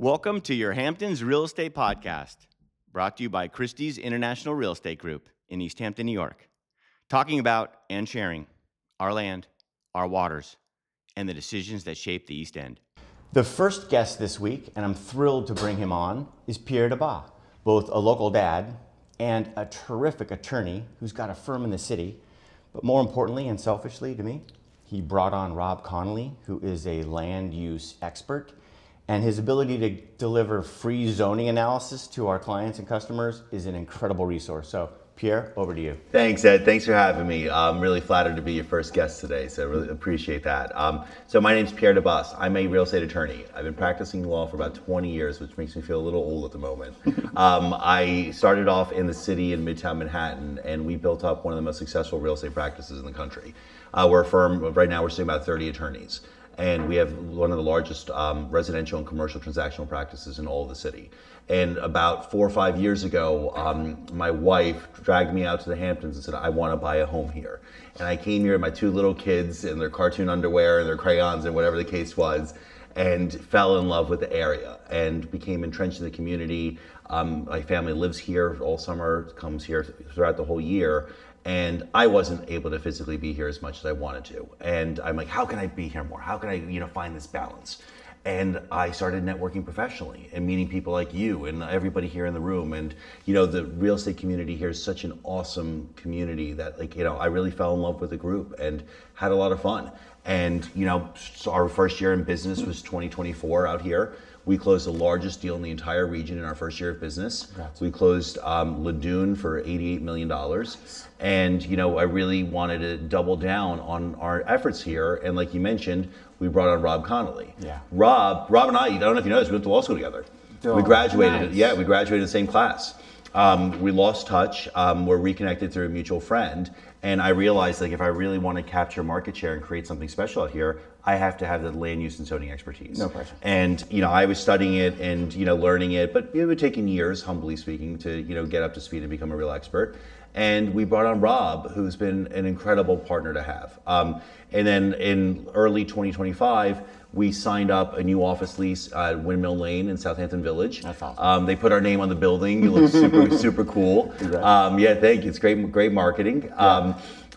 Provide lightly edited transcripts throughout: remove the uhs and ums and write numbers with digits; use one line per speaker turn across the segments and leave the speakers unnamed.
Welcome to your Hamptons Real Estate Podcast, brought to you by Christie's International Real Estate Group in East Hampton, New York, talking about and sharing our land, our waters, and the decisions that shape the East End. The first guest this week, and I'm thrilled to bring him on, is Pierre Debbas, both a local dad and a terrific attorney who's got a firm in the city. But more importantly and selfishly to me, he brought on Rob Connolly, who is a land use expert. And his ability to deliver free zoning analysis to our clients and customers is an incredible resource. So, Pierre, over to you.
Thanks, Ed. Thanks for having me. I'm really flattered to be your first guest today, so I really appreciate that. So my name's Pierre Debbas. I'm a real estate attorney. I've been practicing law for about 20 years, which makes me feel a little old at the moment. I started off in the city in Midtown Manhattan, and we built up one of the most successful real estate practices in the country. We're a firm, right now we're sitting about 30 attorneys. And we have one of the largest residential and commercial transactional practices in all of the city. And about 4 or 5 years ago, my wife dragged me out to the Hamptons and said, I want to buy a home here. And I came here with my 2 little kids in their cartoon underwear and their crayons and whatever the case was, and fell in love with the area and became entrenched in the community. My family lives here all summer, comes here throughout the whole year. And I wasn't able to physically be here as much as I wanted to. And I'm like, how can I be here more? How can I, find this balance? And I started networking professionally and meeting people like you and everybody here in the room. And, the real estate community here is such an awesome community that I really fell in love with the group and had a lot of fun. And, so our first year in business was 2024 out here. We closed the largest deal in the entire region in our first year of business. Congrats. We closed Ladune for $88 million. And, I really wanted to double down on our efforts here. And like you mentioned, we brought on Rob Connolly. Yeah. Rob and I don't know if you know this, we went to law school together. Oh, we graduated. Nice. Yeah, we graduated in the same class. We lost touch. We're reconnected through a mutual friend. And I realized if I really want to capture market share and create something special out here, I have to have the land use and zoning expertise. No question. And, I was studying it and, learning it, but it would take years, humbly speaking, to, get up to speed and become a real expert. And we brought on Rob, who's been an incredible partner to have. And then in early 2025, we signed up a new office lease at Windmill Lane in South Hampton Village. That's awesome. They put our name on the building. It looks super cool. Yeah, thank you. It's great marketing. Yeah.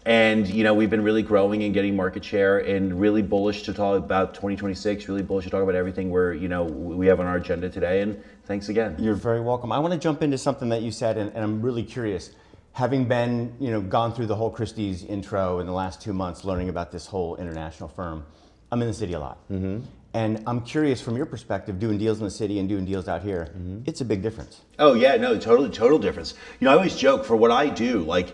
And we've been really growing and getting market share, and really bullish to talk about 2026. Really bullish to talk about everything we have on our agenda today. And thanks again. You're very welcome. I want to jump into something that you said, and I'm really curious. Having been, gone through the whole Christie's intro in the last 2 months, learning about this whole international firm, I'm in the city a lot. Mm-hmm. And I'm curious from your perspective, doing deals in the city and doing deals out here, it's a big difference. Oh yeah, no, total difference. I always joke, for what I do, I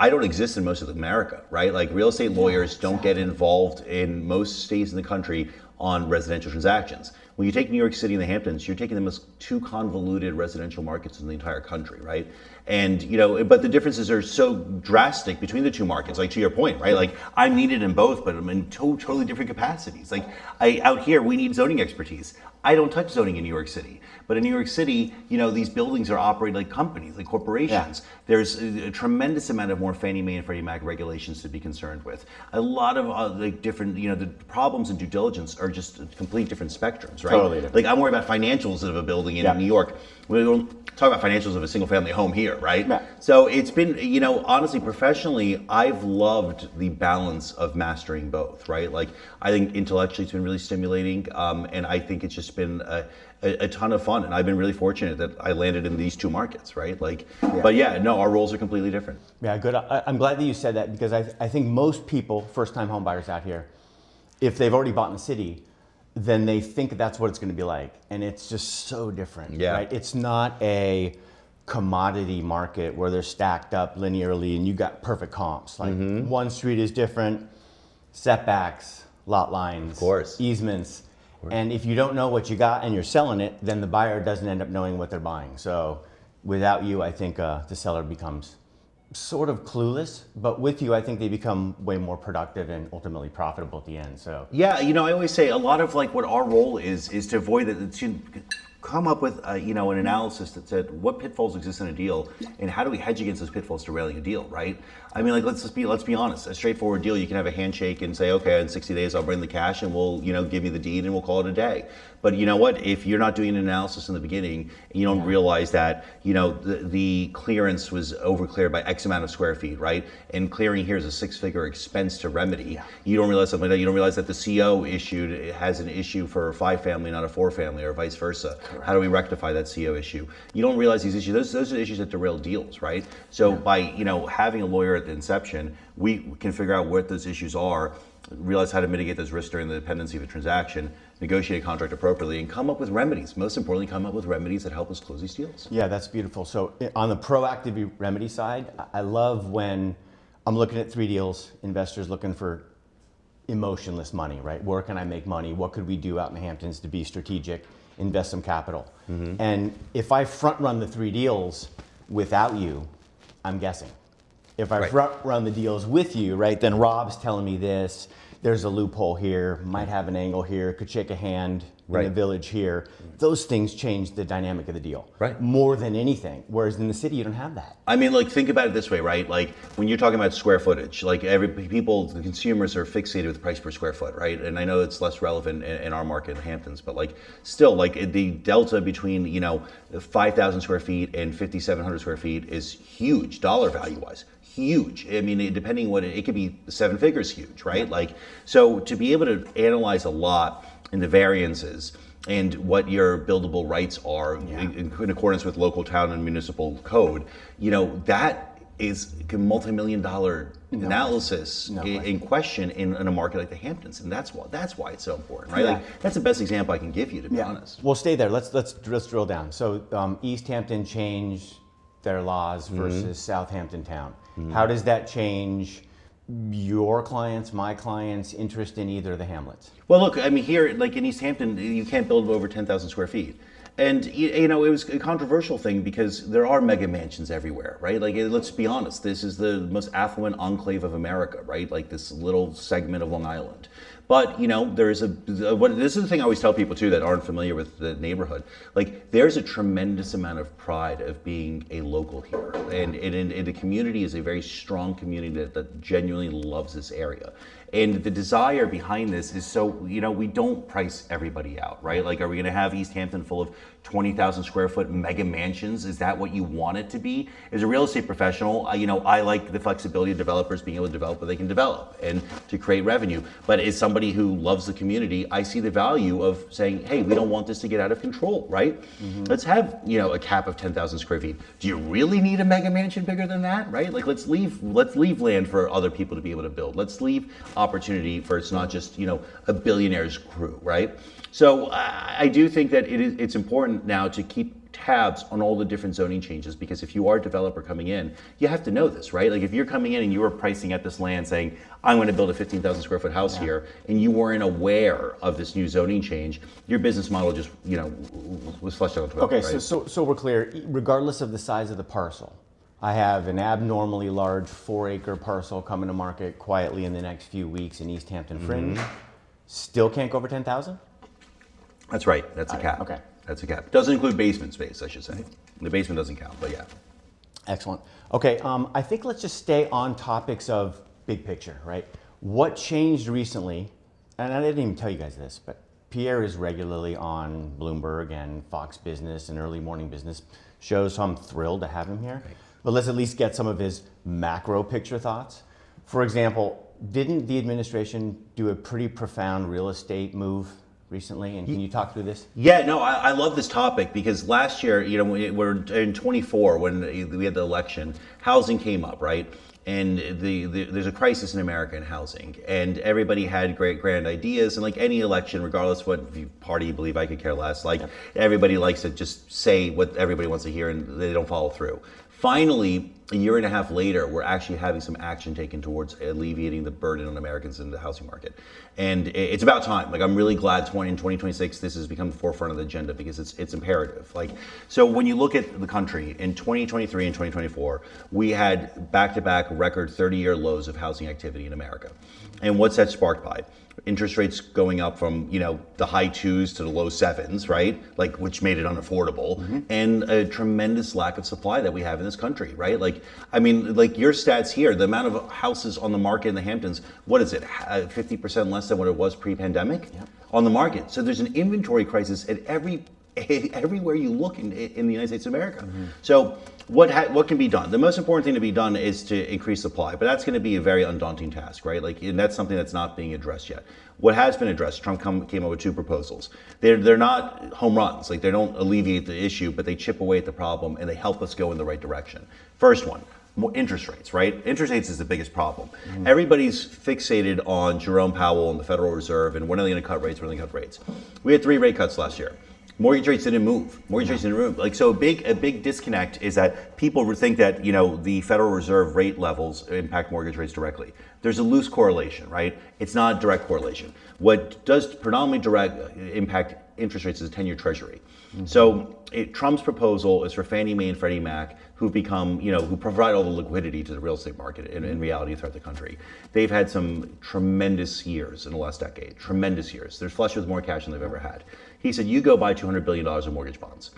don't exist in most of America, right? Real estate lawyers don't get involved in most states in the country on residential transactions. When you take New York City and the Hamptons, you're taking them as 2 convoluted residential markets in the entire country, right? And, but the differences are so drastic between the 2 markets, to your point, right? I'm needed in both, but I'm in totally different capacities. Out here, we need zoning expertise. I don't touch zoning in New York City. But in New York City, these buildings are operated like companies, like corporations. Yeah. There's a tremendous amount of more Fannie Mae and Freddie Mac regulations to be concerned with. A lot of different, the problems in due diligence are just complete different spectrums, right? Totally different. I'm worried about financials of a building in New York. We don't talk about financials of a single family home here, right? Yeah. So it's been, honestly, professionally, I've loved the balance of mastering both, right? I think intellectually it's been really stimulating, and I think it's just been a ton of fun, and I've been really fortunate that I landed in these 2 markets, right? But yeah, no, our roles are completely different. Yeah, good. I'm glad that you said that, because I think most people, first-time home buyers out here, if they've already bought in the city, then they think that's what it's going to be like, and it's just so different, right? It's not a commodity market where they're stacked up linearly and you got perfect comps. One street is different, setbacks, lot lines, of course, easements. And if you don't know what you got and you're selling it, then the buyer doesn't end up knowing what they're buying. So without you, I think the seller becomes sort of clueless, but with you, I think they become way more productive and ultimately profitable at the end. So yeah, I always say a lot of what our role is to avoid come up with an analysis that said what pitfalls exist in a deal and how do we hedge against those pitfalls derailing a deal, right? I mean, like let's be honest. A straightforward deal, you can have a handshake and say, okay, in 60 days I'll bring the cash and we'll give me the deed and we'll call it a day. But you know what? If you're not doing an analysis in the beginning and you don't realize that the clearance was overcleared by X amount of square feet, right? And clearing here is a 6-figure expense to remedy. Yeah. You don't realize something like that. You don't realize that the CO issued has an issue for a 5-family, not a 4-family, or vice versa. Correct. How do we rectify that CO issue? You don't realize these issues. Those are the issues that derail deals, right? So by having a lawyer at the inception, we can figure out what those issues are, realize how to mitigate those risks during the pendency of a transaction, negotiate a contract appropriately, and come up with remedies. Most importantly, come up with remedies that help us close these deals.
Yeah, that's beautiful. So on the proactive remedy side, I love when I'm looking at 3 deals, investors looking for emotionless money, right? Where can I make money? What could we do out in the Hamptons to be strategic, invest some capital? Mm-hmm. And if I front run the 3 deals without you, I'm guessing. If I front run the deals with you, right, then Rob's telling me this, there's a loophole here, might have an angle here, could shake a hand in the village here. Those things change the dynamic of the deal more than anything. Whereas in the city, you don't have that.
I mean, think about it this way, right? Like when you're talking about square footage, the consumers are fixated with the price per square foot, right? And I know it's less relevant in our market in Hamptons, but still, the delta between 5,000 square feet and 5,700 square feet is huge, dollar value wise. Huge. I mean, depending what it could be 7 figures huge, right? So to be able to analyze a lot in the variances and what your buildable rights are in accordance with local, town, and municipal code, that is a multi-million-dollar analysis in question in a market like the Hamptons, and that's why it's so important, right? Yeah. That's the best example I can give you, to be honest.
Well, stay there. Let's drill down. So East Hampton changed their laws versus Southampton Town. Mm-hmm. How does that change your clients, my clients' interest in either of the hamlets?
Well, look, I mean, here, in East Hampton, you can't build over 10,000 square feet. And, it was a controversial thing because there are mega mansions everywhere, right? Let's be honest, this is the most affluent enclave of America, right? This little segment of Long Island. But, this is the thing I always tell people too that aren't familiar with the neighborhood. There's a tremendous amount of pride of being a local here. And the community is a very strong community that genuinely loves this area. And the desire behind this is so, we don't price everybody out, right? Are we going to have East Hampton full of 20,000 square foot mega mansions? Is that what you want it to be? As a real estate professional, I like the flexibility of developers being able to develop what they can develop and to create revenue. But as somebody who loves the community, I see the value of saying, hey, we don't want this to get out of control, right? Mm-hmm. Let's have, a cap of 10,000 square feet. Do you really need a mega mansion bigger than that, right? Let's leave land for other people to be able to build. Let's leave opportunity for it's not just, a billionaire's crew, right? So I do think that it's important now to keep tabs on all the different zoning changes, because if you are a developer coming in, you have to know this, right? If you're coming in and you are pricing at this land saying, I'm going to build a 15,000 square foot house here, and you weren't aware of this new zoning change, your business model just, was flushed out.
Okay,
right?
so we're clear, regardless of the size of the parcel, I have an abnormally large 4-acre parcel coming to market quietly in the next few weeks in East Hampton Fringe. Still can't go over 10,000?
That's right. That's a cap.
Okay.
That's a cap. Doesn't include basement space, I should say. The basement doesn't count, but yeah.
Excellent. Okay, I think let's just stay on topics of big picture, right? What changed recently, and I didn't even tell you guys this, but Pierre is regularly on Bloomberg and Fox Business and Early Morning Business shows, so I'm thrilled to have him here. Right. But let's at least get some of his macro picture thoughts. For example, didn't the administration do a pretty profound real estate move recently? And can you talk through this?
Yeah, no, I love this topic because last year, we're in 24 when we had the election, housing came up, right? And there's a crisis in America in housing, and everybody had great grand ideas. And like any election, regardless what party you believe, I could care less. Everybody likes to just say what everybody wants to hear, and they don't follow through. Finally, a year and a half later, we're actually having some action taken towards alleviating the burden on Americans in the housing market. And it's about time. I'm really glad in 2026, this has become the forefront of the agenda because it's imperative. So when you look at the country in 2023 and 2024, we had back-to-back record 30-year lows of housing activity in America. And what's that sparked by? interest rates going up from the high 2s to the low 7s, right? Like, which made it unaffordable, and a tremendous lack of supply that we have in this country, right? Like, I mean, like your stats here, the amount of houses on the market in the Hamptons, what is it, 50% less than what it was pre-pandemic on the market. So there's an inventory crisis at everywhere you look in the United States of America. So what can be done? The most important thing to be done is to increase supply, but that's going to be a very undaunting task, right? Like, and that's something that's not being addressed yet. What has been addressed, Trump came up with 2 proposals. They're not home runs, like they don't alleviate the issue, but they chip away at the problem and they help us go in the right direction. First one, more interest rates, right? Interest rates is the biggest problem. Everybody's fixated on Jerome Powell and the Federal Reserve and when are they going to cut rates, when are they going to cut rates. We had 3 rate cuts last year. Mortgage rates didn't move. Like, so a big disconnect is that people think that the Federal Reserve rate levels impact mortgage rates directly. There's a loose correlation, right? It's not a direct correlation. What does predominantly direct impact interest rates is the 10-year Treasury. So Trump's proposal is for Fannie Mae and Freddie Mac, who've become, who provide all the liquidity to the real estate market in reality throughout the country. They've had some tremendous years in the last decade, tremendous years. They're flush with more cash than they've ever had. He said, you go buy $200 billion of mortgage bonds.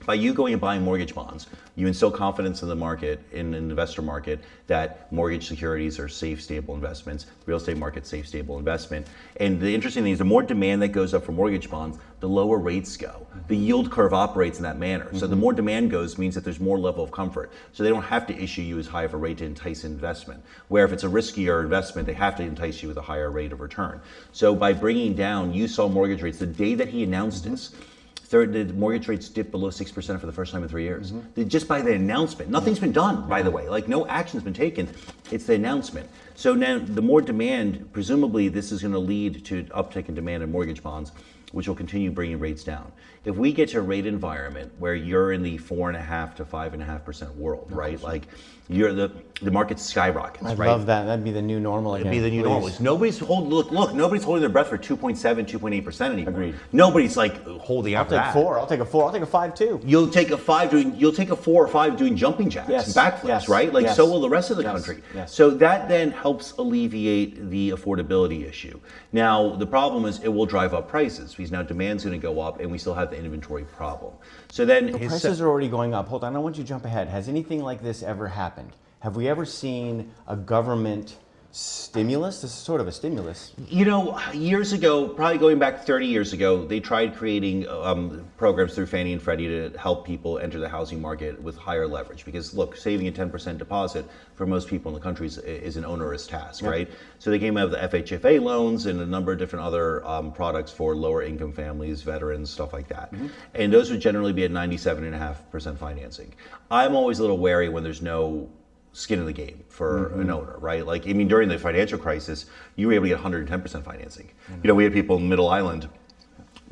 By you going and buying mortgage bonds, you instill confidence in the market, in an investor market, that mortgage securities are safe, stable investments, real estate market, safe, stable investment. And the interesting thing is the more demand that goes up for mortgage bonds, the lower rates go. The yield curve operates in that manner. So the more demand goes means that there's more level of comfort. So they don't have to issue you as high of a rate to entice investment. Where if it's a riskier investment, they have to entice you with a higher rate of return. So by bringing down, you saw mortgage rates, the day that he announced this, the mortgage rates dipped below 6% for the first time in 3 years. Just by the announcement. Nothing's been done, by the way. Like, no action's been taken. It's the announcement. So now the more demand, presumably this is going to lead to uptick in demand in mortgage bonds, which will continue bringing rates down. If we get to a rate environment where you're in the 4.5% to 5.5% world, right? Like, you're the market skyrockets, right?
I love that. That'd be the new normal again.
It'd be the new normal. Nobody's nobody's holding their breath for 2.7%, 2.8% anymore.
Agreed.
Nobody's like holding out for that.
I'll take 4. I'll take a 4. I'll take a 5 too.
You'll take a 4 or 5 doing jumping jacks and backflips, right? Like, so will the rest of the country.
Yes.
So that then helps alleviate the affordability issue. Now, the problem is it will drive up prices because now demand's going to go up and we still have the inventory problem. So then
Prices are already going up. Hold on, I don't want you to jump ahead. Has anything like this ever happened? Have we ever seen a government stimulus? This is sort of a stimulus.
Years ago, probably going back 30 years ago, they tried creating programs through Fannie and Freddie to help people enter the housing market with higher leverage. Because look, saving a 10% deposit for most people in the country is an onerous task, right? So they came out with the FHFA loans and a number of different other products for lower income families, veterans, stuff like that. And those would generally be at 97.5% financing. I'm always a little wary when there's no skin in the game for an owner, right? Like, I mean, during the financial crisis, you were able to get 110% financing. We had people in Middle Island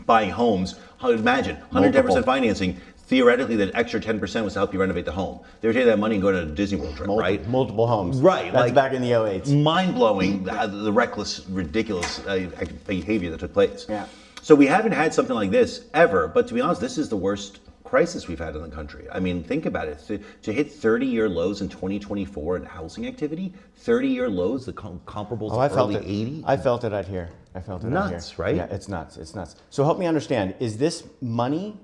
buying homes. Imagine 110% financing. Theoretically, that extra 10% was to help you renovate the home. They were taking that money and going on a Disney World trip, right?
Multiple homes.
Right.
That's back in the 08s.
Mind-blowing, the reckless, ridiculous behavior that took place.
Yeah.
So we haven't had something like this ever, but to be honest, this is the worst crisis we've had in the country. I mean, think about it. To hit 30-year lows in 2024 in housing activity, 30-year lows, the comparables of early 80s.
I felt it out here.
Nuts, right?
Yeah, it's nuts. It's nuts. So help me understand, is this money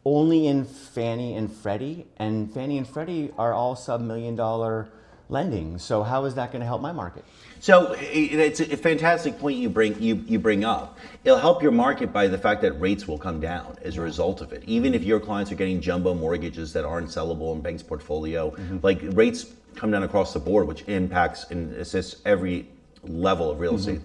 only in Fannie and Freddie? And Fannie and Freddie are all sub-$1 million lending. So how is that going to help my market?
So it's a fantastic point you bring up. It'll help your market by the fact that rates will come down as a result of it. Even if your clients are getting jumbo mortgages that aren't sellable in bank's portfolio, like, rates come down across the board, which impacts and assists every level of real estate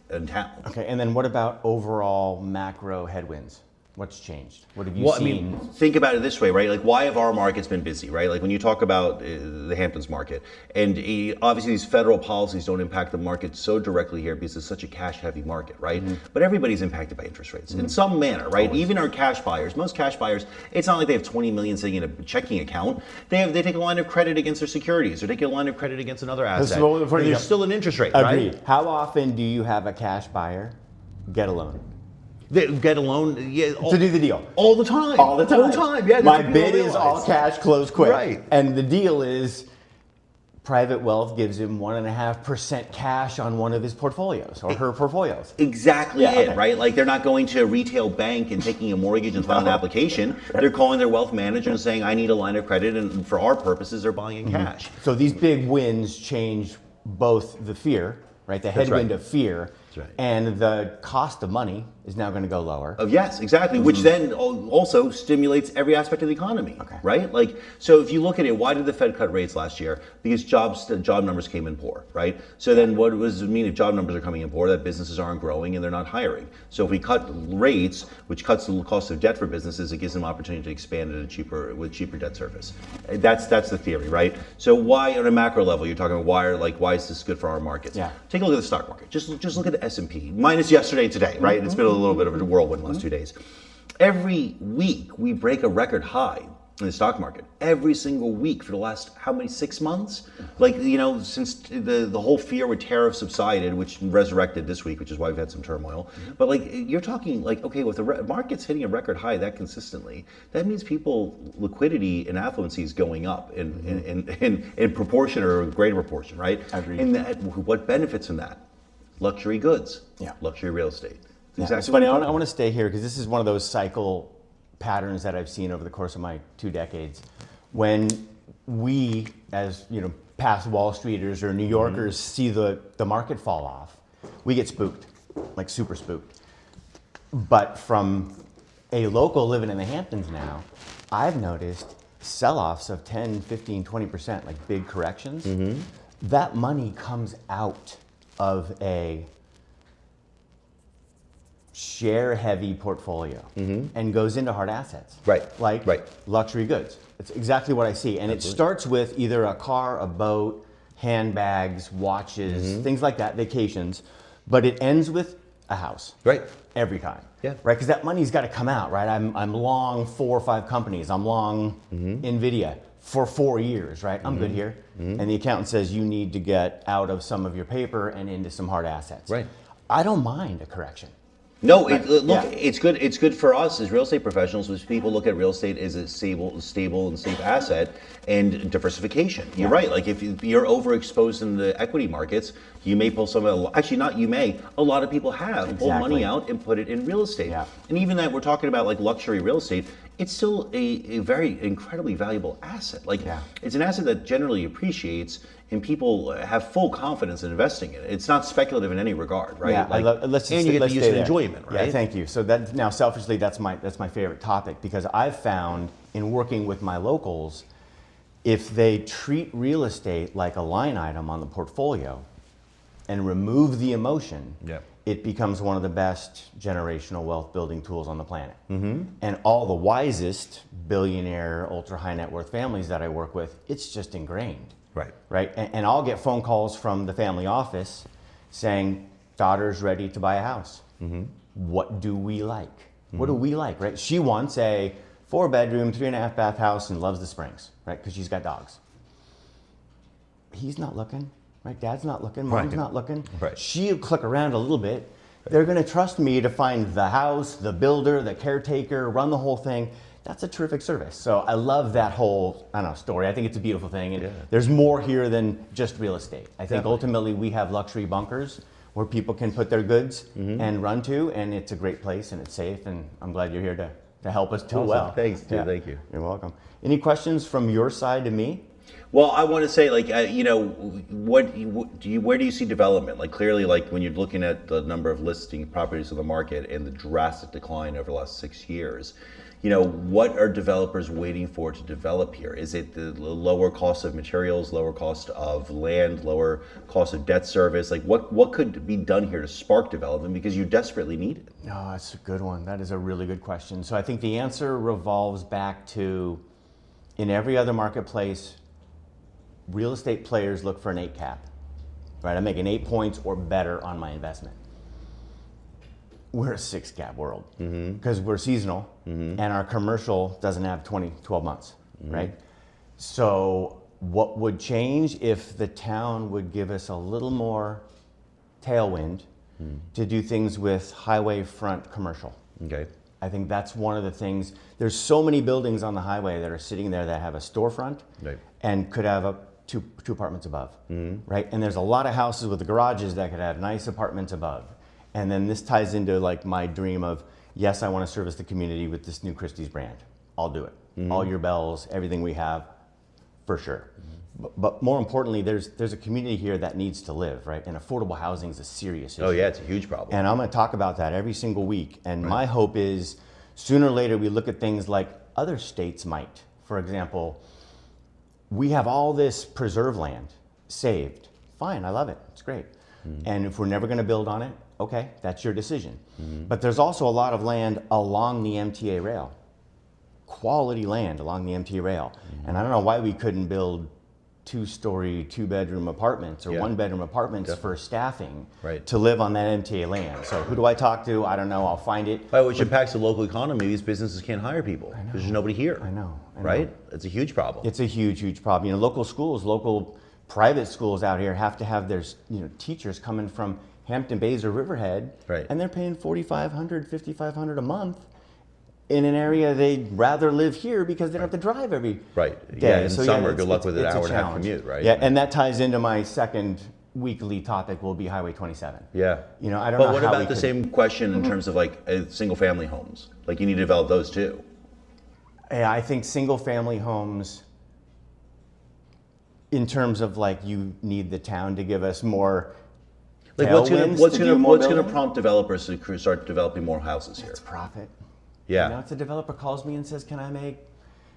in town.
Okay, and then what about overall macro headwinds? What's changed? What have you seen?
I mean, think about it this way, right? Like, why have our markets been busy, right? Like, when you talk about the Hamptons market, and obviously these federal policies don't impact the market so directly here because it's such a cash-heavy market, right? But everybody's impacted by interest rates in some manner, right? Always. Even our cash buyers, most cash buyers, it's not like they have 20 million sitting in a checking account. They take a line of credit against their securities, or take a line of credit against another asset. There's still an interest rate,
Agreed.
Right?
How often do you have a cash buyer get a loan?
They get a loan
to do the deal.
All the time.
All the time.
Yeah.
My bid is all cash, close quick.
Right.
And the deal is private wealth gives him 1.5% cash on one of his portfolios or her portfolios.
Exactly
Yeah,
it,
okay.
right? Like they're not going to a retail bank and taking a mortgage and filing an application. They're calling their wealth manager and saying, I need a line of credit, and for our purposes, they're buying in cash.
So these big wins change both the fear, right? The headwind
right.
of fear,
right.
and the cost of money is now going to go lower.
Yes, exactly. Which then also stimulates every aspect of the economy, right? Like, so if you look at it, why did the Fed cut rates last year? Because job numbers came in poor, right? So then what does it mean if job numbers are coming in poor? That businesses aren't growing and they're not hiring. So if we cut rates, which cuts the cost of debt for businesses, it gives them opportunity to expand at with cheaper debt service. That's the theory, right? So why, on a macro level, you're talking about why is this good for our markets?
Yeah.
Take a look at the stock market. Just look at the S&P, minus yesterday and today, right? It's been a little bit of a whirlwind the last 2 days. Every week we break a record high in the stock market. Every single week for the last, 6 months? Like, since the whole fear with tariffs subsided, which resurrected this week, which is why we've had some turmoil. But like, you're talking like, okay, with the market's hitting a record high that consistently, that means liquidity and affluency is going up in proportion or a greater proportion, right?
Agreed.
And what benefits from that? Luxury goods,
Yeah.
luxury real estate.
Yeah,
Exactly.
it's funny. I want to stay here because this is one of those cycle patterns that I've seen over the course of my 2 decades. When we, as past Wall Streeters or New Yorkers, see the market fall off, we get spooked, like super spooked. But from a local living in the Hamptons now, I've noticed sell-offs of 10, 15, 20%, like big corrections. That money comes out of a share-heavy portfolio and goes into hard assets.
Right.
Like
Right.
luxury goods. It's exactly what I see. And
Absolutely.
it starts with either a car, a boat, handbags, watches, things like that, vacations. But it ends with a house.
Right.
Every time.
Yeah.
Right? Because that money's got to come out, right? I'm long 4 or 5 companies. I'm long NVIDIA for 4 years, right? I'm good here. And the accountant says you need to get out of some of your paper and into some hard assets.
Right.
I don't mind a correction.
No, look,
Yeah.
it's good. It's good for us as real estate professionals, which people look at real estate as a stable and safe asset and diversification. You're right. Like if you're overexposed in the equity markets, you may pull some of actually not you may. A lot of people have pulled money out and put it in real estate.
Yeah.
And even that we're talking about like luxury real estate, it's still a very incredibly valuable asset. Like it's an asset that generally appreciates. And people have full confidence in investing in it. It's not speculative in any regard, right?
Yeah,
Like,
let's
and you get
let's
the use
stay
of
there.
enjoyment, right?
Yeah, thank you. So that now selfishly, that's my favorite topic because I've found in working with my locals, if they treat real estate like a line item on the portfolio and remove the emotion, it becomes one of the best generational wealth building tools on the planet. And all the wisest billionaire, ultra high net worth families that I work with, it's just ingrained. Right. And I'll get phone calls from the family office saying, daughter's ready to buy a house. What do we like? What do we like, right? She wants a 4-bedroom, 3.5 bath house and loves the Springs, right? Because she's got dogs. He's not looking, right? Dad's not looking, mom's not looking.
Right.
She'll click around a little bit. They're going to trust me to find the house, the builder, the caretaker, run the whole thing. That's a terrific service. So I love that whole, story. I think it's a beautiful thing. And there's more here than just real estate. I think ultimately we have luxury bunkers where people can put their goods and run to, and it's a great place and it's safe. And I'm glad you're here to help us do well.
Thanks, dude. Thank you.
You're welcome. Any questions from your side to me?
Well, I want to say, like, where do you see development? Like, clearly, like when you're looking at the number of listing properties on the market and the drastic decline over the last 6 years, what are developers waiting for to develop here? Is it the lower cost of materials, lower cost of land, lower cost of debt service? Like, what could be done here to spark development because you desperately need it?
No, that's a good one. That is a really good question. So I think the answer revolves back to, in every other marketplace, real estate players look for an 8 cap, right? I'm making 8 points or better on my investment. We're a 6 cap world because we're seasonal and our commercial doesn't have 12 months, right? So what would change if the town would give us a little more tailwind to do things with highway front commercial?
Okay.
I think that's one of the things. There's so many buildings on the highway that are sitting there that have a storefront and could have a two apartments above, right? And there's a lot of houses with the garages that could have nice apartments above. And then this ties into like my dream of, yes, I want to service the community with this new Christie's brand. I'll do it. All your bells, everything we have, for sure. But more importantly, there's a community here that needs to live, right? And affordable housing is a serious issue.
Oh yeah, it's a huge problem.
And I'm going to talk about that every single week. And my hope is sooner or later we look at things like other states might. For example, we have all this preserve land saved. Fine, I love it. It's great. And if we're never going to build on it, okay, that's your decision. But there's also a lot of land along the MTA rail. Quality land along the MTA rail. And I don't know why we couldn't build 2-story, 2-bedroom apartments or 1-bedroom apartments for staffing to live on that MTA land. So who do I talk to? I don't know. I'll find it.
Which impacts the local economy. These businesses can't hire people because there's nobody here.
I know.
Right? It's a huge problem.
It's a huge, huge problem. You know, local schools, local private schools out here have to have their teachers coming from Hampton Bays or Riverhead, and they're paying $4,500, $5,500 a month in an area they'd rather live here because they don't have to drive every day.
Yeah, in summer, good luck with an hour and a half commute, right?
Yeah, and that ties into my second weekly topic will be Highway 27.
Yeah.
You know, I don't know
But what
how
about the same question in terms of like single family homes? Like you need to develop those too.
Yeah, I think single family homes, in terms of like you need the town to give us more.
Like what's going to prompt developers to start developing more houses here?
It's profit.
Yeah.
You know, if the developer calls me and says, "Can I make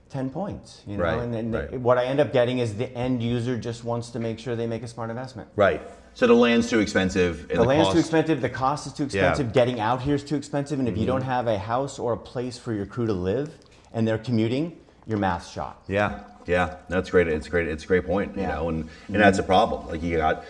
10 points?" You know,
Right,
and
right.
what I end up getting is the end user just wants to make sure they make a smart investment.
Right. So the land's too expensive. And
The land's
cost...
too expensive. The cost is too expensive.
Yeah.
Getting out here is too expensive. And if you don't have a house or a place for your crew to live, and they're commuting, your math's shot.
Yeah. Yeah, that's great. It's great. It's a great point. You
Yeah.
know, and that's a problem. Like you got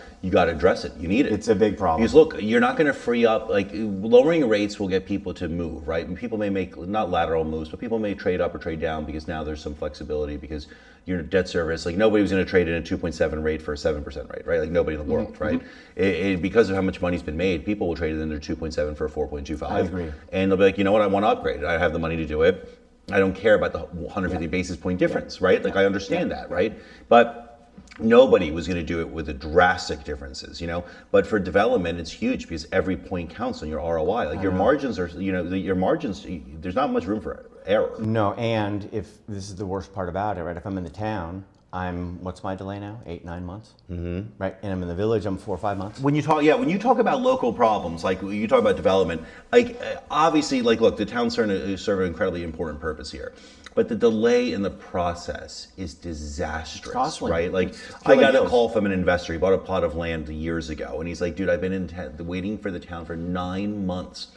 to address it. You need it.
It's a big problem.
Because look, you're not going to free up. Like lowering rates will get people to move, right? And people may make not lateral moves, but people may trade up or trade down because now there's some flexibility because your debt service. Like nobody was going to trade in a 2.7 rate for a 7% rate, right? Like nobody in the world, right? Because of how much money's been made, people will trade it in their 2.7 for a 4.25.
I agree.
And they'll be like, you know what? I want to upgrade. I have the money to do it. I don't care about the 150 basis point difference, right? Like I understand that, right? But nobody was going to do it with the drastic differences, you know? But for development, it's huge because every point counts on your ROI. Like your margins are, you know, your margins, there's not much room for error.
No, and if this is the worst part about it, right? If I'm in the town, what's my delay now? 8-9 months, right? And I'm in the village, I'm 4 or 5 months.
When you talk about local problems, like you talk about development, like obviously, like look, the town's serve an incredibly important purpose here, but the delay in the process is disastrous,
costly.
Right? Like I got a call from an investor. He bought a plot of land years ago, and he's like, "Dude, I've been waiting for the town for 9 months."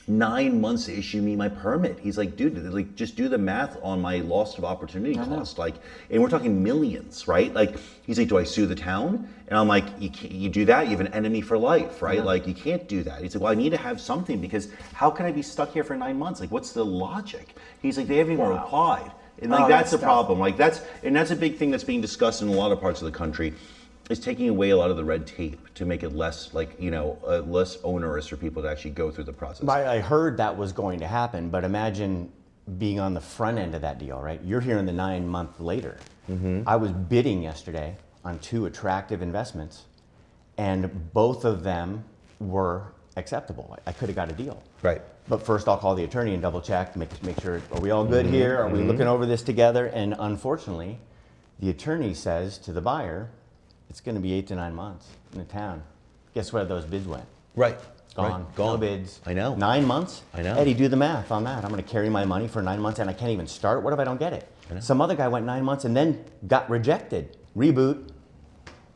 9 months to issue me my permit. He's like, dude, like just do the math on my loss of opportunity cost. Like, and we're talking millions, right? Like, he's like, do I sue the town? And I'm like, you do that, you have an enemy for life, right? Like, you can't do that. He's like, well, I need to have something because how can I be stuck here for 9 months? Like, what's the logic? He's like, they haven't even replied. And like, that's the problem. Like, that's a big thing that's being discussed in a lot of parts of the country. Is taking away a lot of the red tape to make it less, like, you know, less onerous for people to actually go through the process.
I heard that was going to happen, but imagine being on the front end of that deal, right? You're hearing the 9 months later. I was bidding yesterday on 2 attractive investments, and both of them were acceptable. I could have got a deal.
Right.
But first I'll call the attorney and double check, make sure, are we all good here? Are we looking over this together? And unfortunately, the attorney says to the buyer, it's going to be 8 to 9 months in the town. Guess where those bids went?
Right.
Gone.
Right. Gone.
No bids.
I know.
9 months?
I know.
Eddie, do the math on that. I'm going to carry my money for 9 months and I can't even start. What if I don't get it? Some other guy went 9 months and then got rejected. Reboot.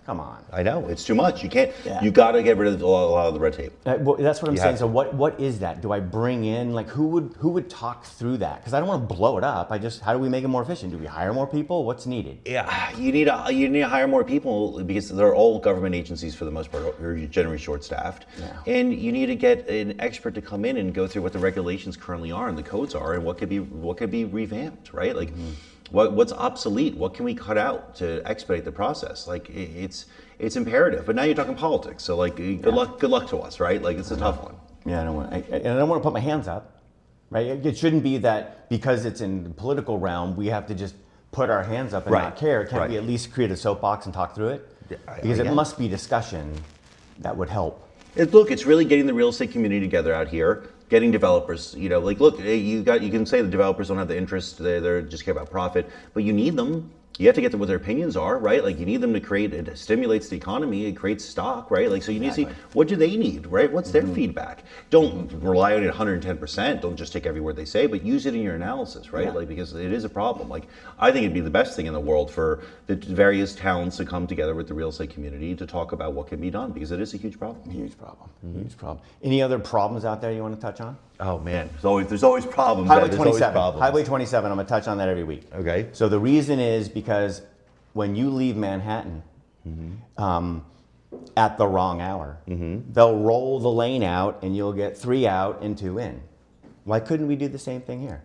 Come on.
I know, it's too much. You can't,
Yeah.
you got to get rid of a lot of the red tape.
Well, that's what I'm
You
saying.
have
So
to.
what is that? Do I bring in, like, who would talk through that? Because I don't want to blow it up. How do we make it more efficient? Do we hire more people? What's needed?
Yeah, you need to hire more people because they're all government agencies for the most part, are generally short-staffed.
Yeah.
And you need to get an expert to come in and go through what the regulations currently are and the codes are and what could be revamped, right? Like, what's obsolete? What can we cut out to expedite the process? Like, it's imperative. But now you're talking politics, so like, good luck to us, right? Like, it's a tough one.
Yeah, I don't want to put my hands up, right? It shouldn't be that because it's in the political realm, we have to just put our hands up and
Right.
not care, can't
Right.
we at least create a soapbox and talk through it? Because it must be discussion that would help.
Look, it's really getting the real estate community together out here, getting developers, like, look, you can say the developers don't have the interest, they just care about profit, but you need them. You have to get to what their opinions are, right? Like, you need them to create, it stimulates the economy, it creates stock, right? Like, so you need to see, what do they need, right? What's their feedback? Don't rely on it 110%, don't just take every word they say, but use it in your analysis, right? Like, because it is a problem. Like, I think it'd be the best thing in the world for the various towns to come together with the real estate community to talk about what can be done, because it is a huge problem.
Huge problem. Huge problem. Any other problems out there you want to touch on?
Oh man, there's always problems.
Highway
There's always
27.
problems.
Highway 27. I'm gonna touch on that every week.
Okay.
So the reason is because when you leave Manhattan at the wrong hour, they'll roll the lane out and you'll get 3 out and 2 in. Why couldn't we do the same thing here?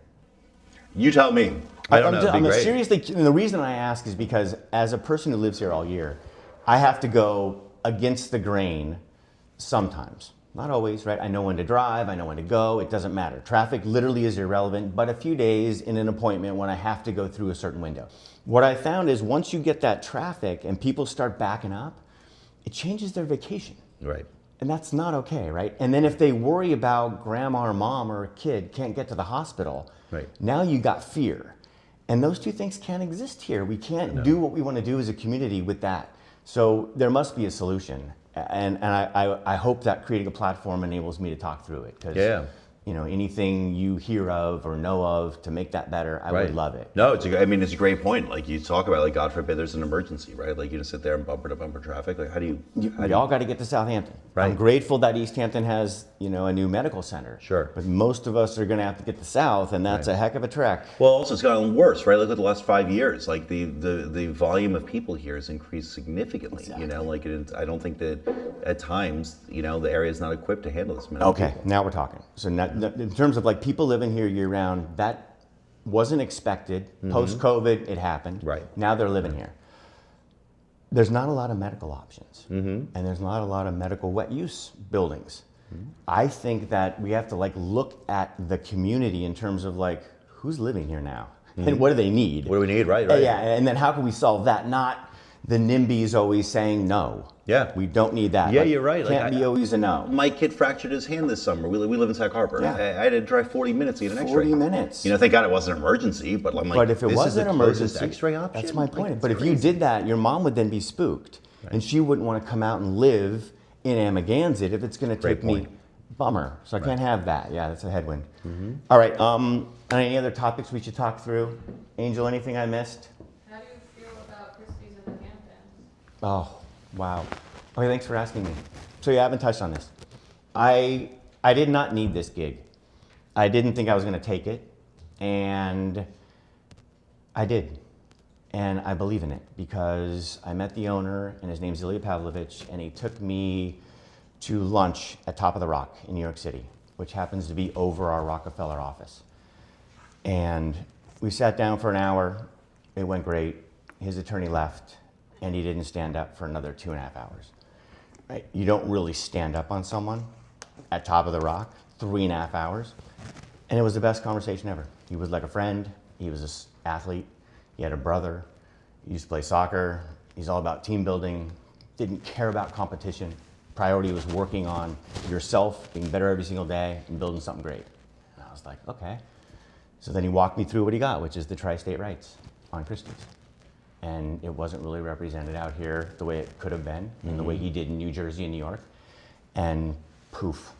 You tell me. I don't know. It'd be great.
Seriously, and the reason I ask is because as a person who lives here all year, I have to go against the grain sometimes. Not always, right? I know when to drive, I know when to go, it doesn't matter. Traffic literally is irrelevant, but a few days in an appointment when I have to go through a certain window. What I found is once you get that traffic and people start backing up, it changes their vacation.
Right.
And that's not okay, right? And then if they worry about grandma or mom or a kid can't get to the hospital,
right.
Now you got fear. And those two things can't exist here. We can't do what we want to do as a community with that. So there must be a solution. And I hope that creating a platform enables me to talk through it. Because anything you hear of or know of to make that better, I would love it.
No, it's a great point. Like you talk about, like, God forbid there's an emergency, right? Like you just sit there and bumper to bumper traffic. Like
We all got to get to Southampton.
Right.
I'm grateful that East Hampton has, a new medical center.
Sure.
But most of us are going to have to get to South, and that's a heck of a trek.
Well, also it's gotten worse, right? Look at the last 5 years. Like the volume of people here has increased significantly.
Exactly.
I don't think that at times, the area is not equipped to handle this many
Okay,
people.
now we're talking. So in terms of like people living here year round, that wasn't expected. Post-COVID, it happened.
Right.
Now they're living here. There's not a lot of medical options, and there's not a lot of medical wet use buildings. I think that we have to look at the community in terms of who's living here now and what do they need.
What do we need? Right.
Yeah, and then how can we solve that? Not the NIMBYs always saying no.
Yeah.
We don't need that.
Yeah, you're right.
Can't be always a no.
My kid fractured his hand this summer. We live in Sag Harbor.
Yeah.
I had to drive 40 minutes to get an X-ray.
40 minutes.
Thank God it wasn't an emergency, but I'm like,
But if it
this
was
is the
an
closest
emergency,
X-ray option?
that's my
Like,
point.
it's
But if you
crazy.
did that, your mom would then be spooked, and she wouldn't want to come out and live in Amagansett if it's going to
Great
take me.
point.
Bummer. So I can't have that. Yeah, that's a headwind. All right. Any other topics we should talk through? Angel, anything I missed?
How do you feel about Christie's in the Hamptons?
Oh, wow. Okay, thanks for asking me. So you haven't touched on this. I did not need this gig. I didn't think I was going to take it, and I did. And I believe in it because I met the owner, and his name's Ilya Pavlovich, and he took me to lunch at Top of the Rock in New York City, which happens to be over our Rockefeller office. And we sat down for an hour. It went great. His attorney left, and he didn't stand up for another 2.5 hours. Right? You don't really stand up on someone at Top of the Rock 3.5 hours. And it was the best conversation ever. He was like a friend. He was an athlete. He had a brother. He used to play soccer. He's all about team building. Didn't care about competition. Priority was working on yourself, being better every single day, and building something great. And I was like, okay. So then he walked me through what he got, which is the tri-state rights on Christie's. And it wasn't really represented out here the way it could have been, and the way he did in New Jersey and New York. And poof,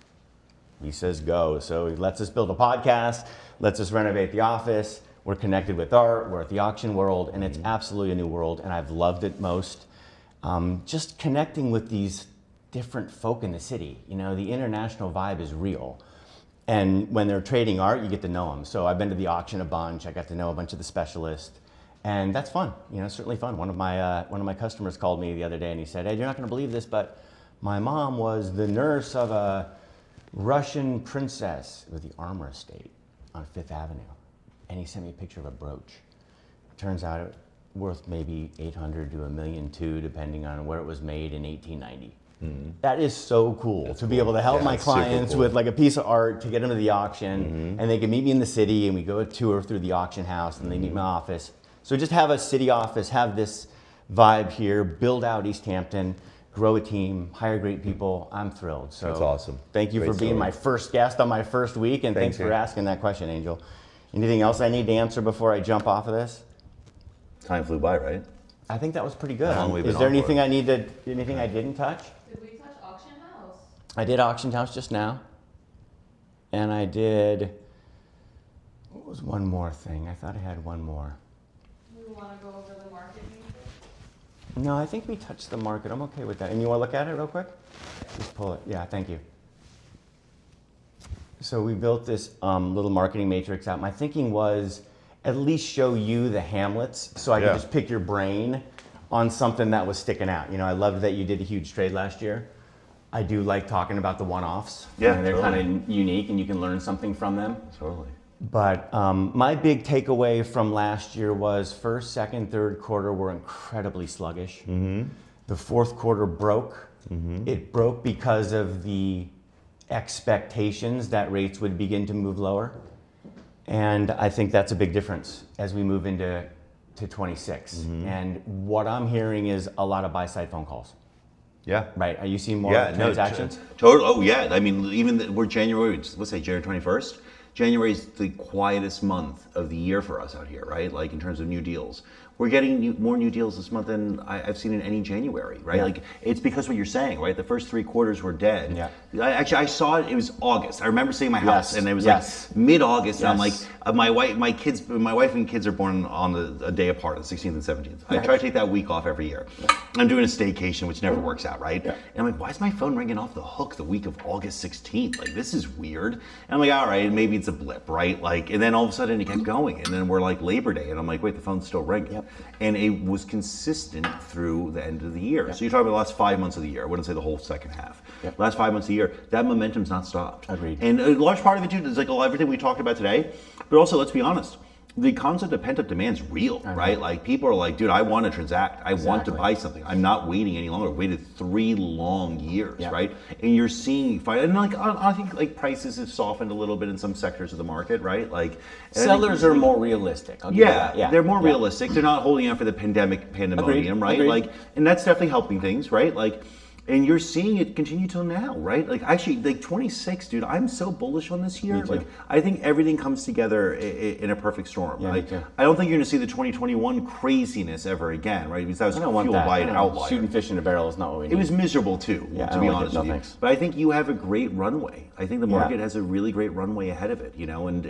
he says go. So he lets us build a podcast, lets us renovate the office. We're connected with art, we're at the auction world, and it's absolutely a new world, and I've loved it most. Just connecting with these different folk in the city. The international vibe is real. And when they're trading art, you get to know them. So I've been to the auction a bunch. I got to know a bunch of the specialists. And that's fun, certainly fun. One of my customers called me the other day and he said, hey, you're not gonna believe this, but my mom was the nurse of a Russian princess with the Armour Estate on Fifth Avenue. And he sent me a picture of a brooch. Turns out it worth maybe $800,000 to $1.2 million, depending on where it was made in 1890. That is so cool to be able to help my clients with a piece of art to get them to the auction, and they can meet me in the city and we go a tour through the auction house and they meet my office. So just have a city office, have this vibe here, build out East Hampton, grow a team, hire great people. I'm thrilled. So
That's awesome.
Thank you
Great
for being
story.
my first guest on my first week, and thanks for asking that question, Angel. Anything else I need to answer before I jump off of this?
Time flew by, right?
I think that was pretty good.
How long we've
Is
been
there
on for
anything
it?
anything I didn't touch?
Did we touch auction house?
I did auction house just now. And I did, what was one more thing? I thought I had one more.
We want to go over the market matrix?
No, I think we touched the market. I'm okay with that. And you want to look at it real quick? Just pull it. Yeah, thank you. So we built this little marketing matrix out. My thinking was at least show you the hamlets so I could just pick your brain on something that was sticking out. You know, I loved that you did a huge trade last year. I do like talking about the one-offs.
Yeah,
they're
totally.
kind of unique and you can learn something from them.
Totally.
But my big takeaway from last year was first, second, third quarter were incredibly sluggish. The fourth quarter broke. It broke because of the expectations that rates would begin to move lower. And I think that's a big difference as we move into 26. And what I'm hearing is a lot of buy-side phone calls.
Yeah.
Right? Are you seeing more transactions?
Total. Oh yeah. I mean, we're January. Let's say January 21st. January is the quietest month of the year for us out here, right? Like in terms of new deals. We're getting more new deals this month than I've seen in any January, right?
Yeah.
Like it's because what you're saying, right? The first 3 quarters were dead.
Yeah.
I saw it. It was August. I remember seeing my house, and it was like mid-August. And I'm like, my wife and kids are born on a day apart, the 16th and 17th. I try to take that week off every year. I'm doing a staycation, which never works out, right? And I'm like, why is my phone ringing off the hook the week of August 16th? Like this is weird. And I'm like, all right, maybe it's a blip, right? Like, and then all of a sudden it kept going, and then we're like Labor Day, and I'm like, wait, the phone's still ringing. And it was consistent through the end of the year. So you're talking about the last 5 months of the year. I wouldn't say the whole second half. Last 5 months of the year, that momentum's not stopped.
Agreed.
And a large part of it too is like everything we talked about today. But also, let's be honest, the concept of pent-up demand is real, right? Like people are like, dude, I want to transact. I want to buy something. I'm not waiting any longer. I waited 3 long years, right? And you're seeing, and like I think like prices have softened a little bit in some sectors of the market, right? Like
sellers are more realistic.
They're more realistic. They're not holding out for the pandemonium, right?
Agreed.
Like, and that's definitely helping things, right? Like, and you're seeing it continue till now, right? Like actually, like 26, dude, I'm so bullish on this year. Like I think everything comes together in a perfect storm.
Yeah,
like,
me too.
I don't think you're gonna see the 2021 craziness ever again, right? Because that was fueled by an outlier.
Shooting fish in a barrel is not what we need.
It was miserable too, to be honest with you.
Thanks.
But I think you have a great runway. I think the market has a really great runway ahead of it, you know, and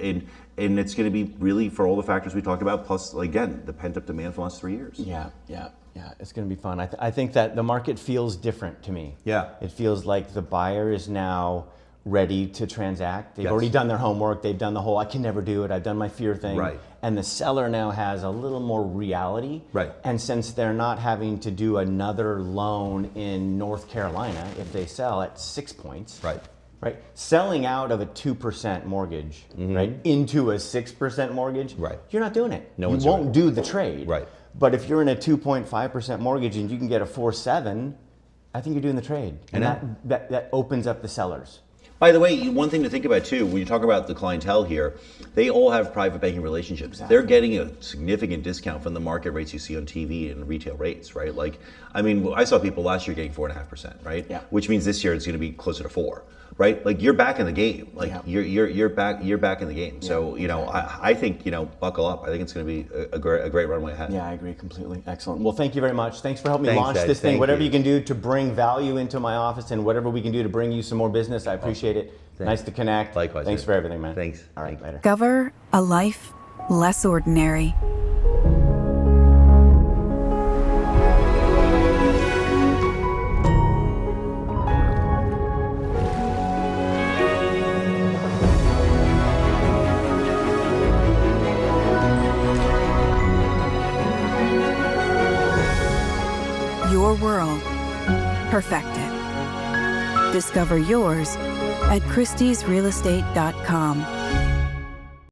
it's going to be really for all the factors we talked about, plus again the pent up demand for the last 3 years.
Yeah, it's going to be fun. I think that the market feels different to me.
Yeah.
It feels like the buyer is now ready to transact. They've already done their homework. They've done the whole, I can never do it. I've done my fear thing.
Right.
And the seller now has a little more reality.
Right.
And since they're not having to do another loan in North Carolina, if they sell at 6 points. Right. Selling out of a 2% mortgage, right, into a 6% mortgage, you're not doing it. You won't do the trade.
Right.
But if you're in a 2.5% mortgage and you can get a 4.7, I think you're doing the trade. And that opens up the sellers.
By the way, one thing to think about too, when you talk about the clientele here, they all have private banking relationships. They're getting a significant discount from the market rates you see on TV and retail rates, right? Like, I mean, I saw people last year getting 4.5%, right? Yeah. Which means this year it's going to be closer to 4%. Right, like you're back in the game. Like you're back in the game. So you know, I think, you know, buckle up. I think it's going to be a great runway ahead.
Yeah, I agree completely. Excellent. Well, thank you very much. Thanks for helping me launch this thing. Whatever you can do to bring value into my office, and whatever we can do to bring you some more business, I appreciate it. Nice to connect.
Likewise.
Thanks for everything, man.
Thanks.
All right, later.
Discover a life less ordinary. Your world, perfected. Discover yours at christiesrealestate.com.